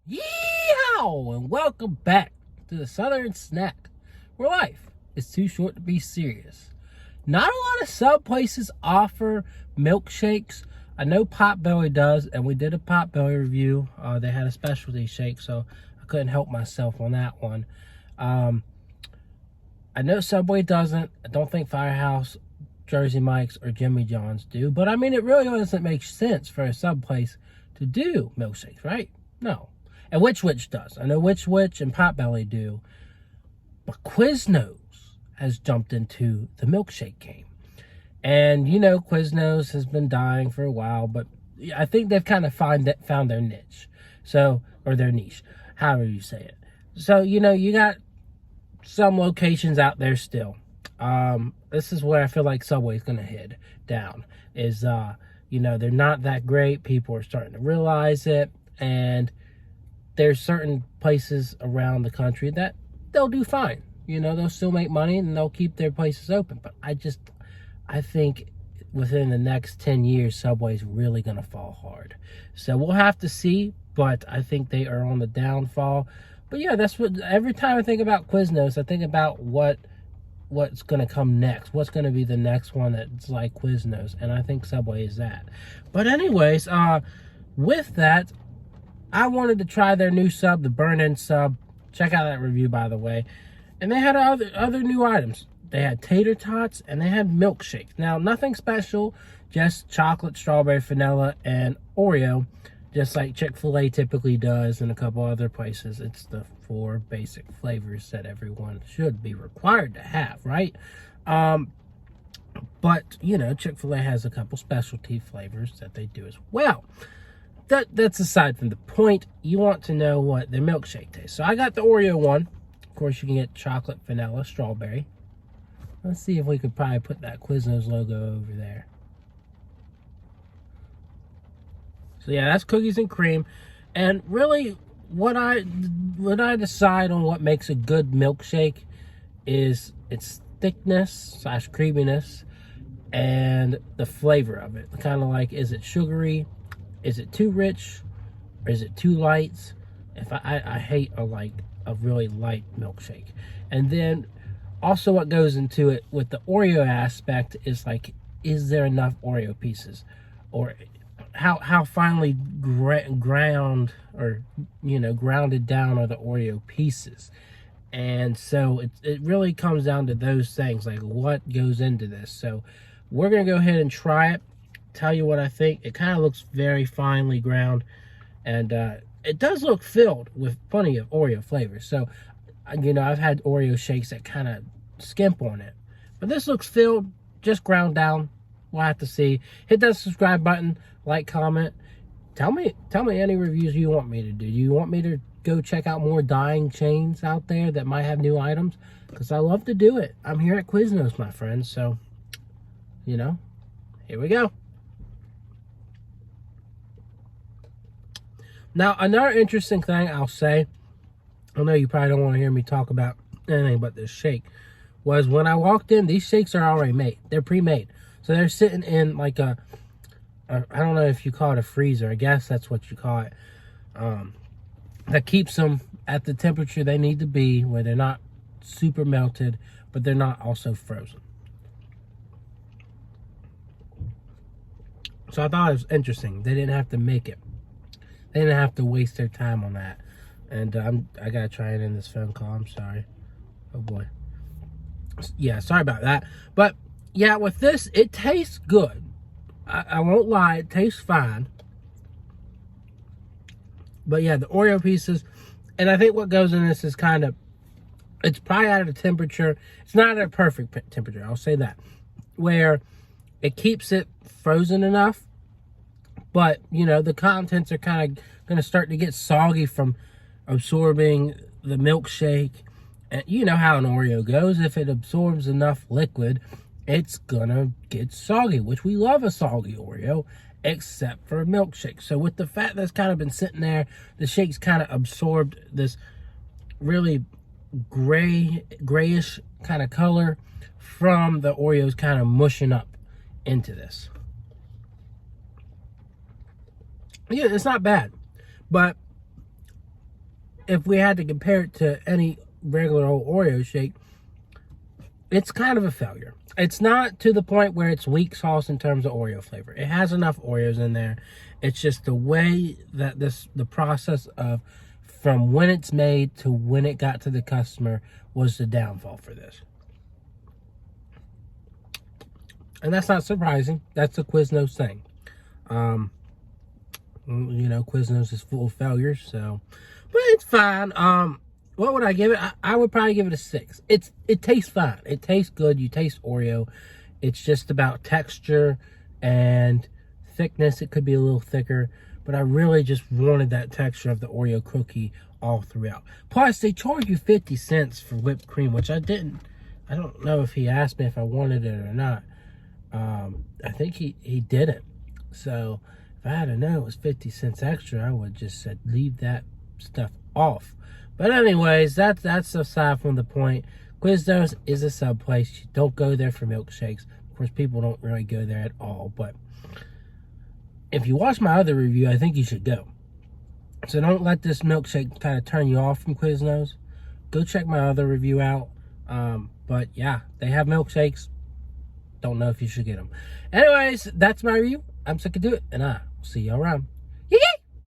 Yeehaw! And welcome back to the Southern Snack, where life is too short to be serious. Not a lot of sub places offer milkshakes. I know Potbelly does, and we did a Potbelly review. They had a specialty shake, so I couldn't help myself on that one. I know Subway doesn't. I don't think Firehouse, Jersey Mike's, or Jimmy John's do. But, I mean, it really doesn't make sense for a sub place to do milkshakes, right? No. And Which does. I know Which and Potbelly do. But Quiznos has jumped into the milkshake game. And, you know, Quiznos has been dying for a while, but I think they've kind of found their niche. So, or their niche, however you say it. So, you know, you got some locations out there still. This is where I feel like Subway's going to head down. Is, you know, they're not that great. People are starting to realize it. And there's certain places around the country that they'll do fine. You know, they'll still make money and they'll keep their places open. But I think within the next 10 years, Subway's really going to fall hard. So we'll have to see, but I think they are on the downfall. But yeah, that's what, every time I think about Quiznos, I think about what's going to come next. What's going to be the next one that's like Quiznos. And I think Subway is that. But anyways, with that, I wanted to try their new sub, the burn-in sub. Check out that review, by the way. And they had other new items. They had tater tots and they had milkshakes. Now, nothing special, just chocolate, strawberry, vanilla, and Oreo, just like Chick-fil-A typically does and a couple other places. It's the 4 basic flavors that everyone should be required to have, right? But, you know, Chick-fil-A has a couple specialty flavors that they do as well. That's aside from the point. You want to know what their milkshake tastes. So I got the Oreo one. Of course, you can get chocolate, vanilla, strawberry. Let's see if we could probably put that Quiznos logo over there. So yeah, that's cookies and cream. And really, what I decide on what makes a good milkshake is its thickness / creaminess and the flavor of it. Kind of like, is it sugary? Is it too rich? Or is it too light? If I hate a really light milkshake. And then also what goes into it with the Oreo aspect is like, is there enough Oreo pieces? Or how finely ground or, you know, grounded down are the Oreo pieces? And so it really comes down to those things, like what goes into this. So we're going to go ahead and try it, tell you what I think. It kind of looks very finely ground, and it does look filled with plenty of Oreo flavors. So, you know, I've had Oreo shakes that kind of skimp on it. But this looks filled, just ground down. We'll have to see. Hit that subscribe button, like, comment. Tell me any reviews you want me to do. Do you want me to go check out more dying chains out there that might have new items? Because I love to do it. I'm here at Quiznos, my friends. So, you know, here we go. Now, another interesting thing I'll say, I know you probably don't want to hear me talk about anything but this shake, was when I walked in, these shakes are already made. They're pre-made. So they're sitting in like I don't know if you call it a freezer. I guess that's what you call it. That keeps them at the temperature they need to be, where they're not super melted, but they're not also frozen. So I thought it was interesting. They didn't have to make it. They didn't have to waste their time on that. And I gotta try it in this phone call. I'm sorry. Oh boy. Yeah, sorry about that. But yeah, with this, it tastes good. I won't lie, it tastes fine. But yeah, the Oreo pieces, and I think what goes in this is kind of, it's probably at a temperature, it's not at a perfect temperature, I'll say that, where it keeps it frozen enough, but, you know, the contents are kind of going to start to get soggy from absorbing the milkshake. And you know how an Oreo goes. If it absorbs enough liquid, it's going to get soggy, which we love a soggy Oreo, except for a milkshake. So with the fat that's kind of been sitting there, the shake's kind of absorbed this really grayish kind of color from the Oreos kind of mushing up into this. Yeah, it's not bad, but if we had to compare it to any regular old Oreo shake, it's kind of a failure. It's not to the point where it's weak sauce in terms of Oreo flavor. It has enough Oreos in there. It's just the way that the process of from when it's made to when it got to the customer was the downfall for this. And that's not surprising. That's a Quiznos thing. Quiznos is full of failures, so, but it's fine. What would I give it? I would probably give it a 6. It tastes fine. It tastes good. You taste Oreo. It's just about texture and thickness. It could be a little thicker, but I really just wanted that texture of the Oreo cookie all throughout. Plus, they charge you 50 cents for whipped cream, which I didn't. I don't know if he asked me if I wanted it or not. I think he didn't. So if I had known it was 50 cents extra, I would just said leave that stuff off. But anyways, that's aside from the point. Quiznos is a sub place. You don't go there for milkshakes. Of course, people don't really go there at all. But if you watch my other review, I think you should go. So don't let this milkshake kind of turn you off from Quiznos. Go check my other review out. But yeah, they have milkshakes. Don't know if you should get them. Anyways, that's my review. I'm sick of doing it, and I'll see y'all around.